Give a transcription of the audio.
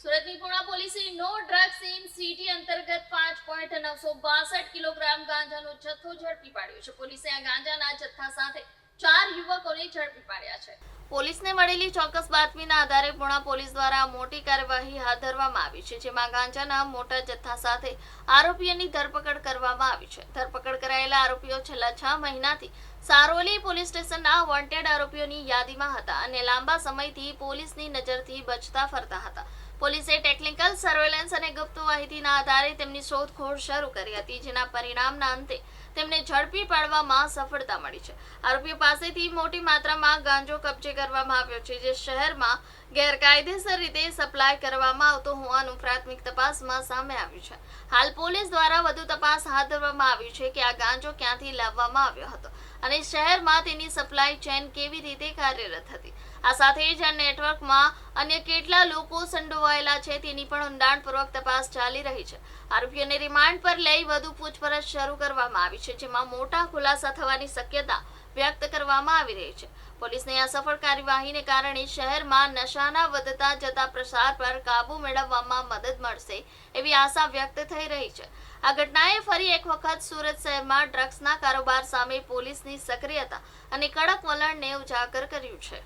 સુરતની પુણા પોલીસે નો drugs in city અંતર્ગત 5.962 કિલોગ્રામ ગાંજાનો જથ્થો ઝડપી પાડ્યો છે. પોલીસે આ ગાંજાના જથ્થા સાથે 4 યુવકોને ઝડપી પાડ્યા છે. પોલીસને મળેલી ચોક્કસ બાતમીના આધારે પુણા પોલીસ દ્વારા મોટી કાર્યવાહી હાથ ધરવામાં આવી છે, જેમાં ગાંજાના મોટા જથ્થા સાથે આરોપીઓની ધરપકડ કરવામાં આવી છે. ધરપકડ કરાયેલા આરોપીઓ છેલ્લા 6 મહિનાથી સારોલી પોલીસ સ્ટેશનના વોન્ટેડ આરોપીઓની યાદીમાં હતા અને લાંબા સમયથી પોલીસની નજરથી બચતા ફરતા હતા. પોલીસે ટેકનિકલ સર્વેલન્સ અને ગુપ્ત માહિતીના આધારે તેમની શોધખોળ શરૂ કરી હતી, જેના પરિણામના અંતે તેમને ઝડપી પાડવામાં સફળતા મળી છે. આરોપીઓ પાસેથી મોટી માત્રામાં ગાંજો કબજે કરવામાં આવ્યો છે, જે શહેરમાં ગેરકાયદેસર રીતે સપ્લાય કરવામાં આવતો હોવાનું પ્રાથમિક તપાસમાં સામે આવ્યું છે. હાલ પોલીસ દ્વારા વધુ તપાસ હાથ ધરવામાં આવી છે કે આ ગાંજો ક્યાંથી લાવવામાં આવ્યો હતો અને શહેરમાં તેની સપ્લાય ચેન કેવી રીતે કાર્યરત હતી. આ સાથે જ આ નેટવર્કમાં અન્ય કેટલા લોકો સંડોવાયેલા છે તેની પણ ઊંડાણપૂર્વક તપાસ ચાલી રહી છે. આરોપીઓને રિમાન્ડ પર લઈ વધુ પૂછપરછ શરૂ કરવામાં આવી છે, જેમાં મોટા ખુલાસા થવાની શક્યતા વ્યક્ત કરવામાં આવી રહી છે. પોલીસની આ સફળ કાર્યવાહીને કારણે શહેરમાં નશાના વધતા જતા પ્રસાર પર કાબુ મેળવવામાં મદદ મળશે એવી આશા વ્યક્ત થઈ રહી છે. આ ઘટનાએ ફરી એક વખત સુરત શહેરમાં ડ્રગ્સના કારોબાર સામે પોલીસની સક્રિયતા અને કડક વલણને ઉજાગર કર્યું છે.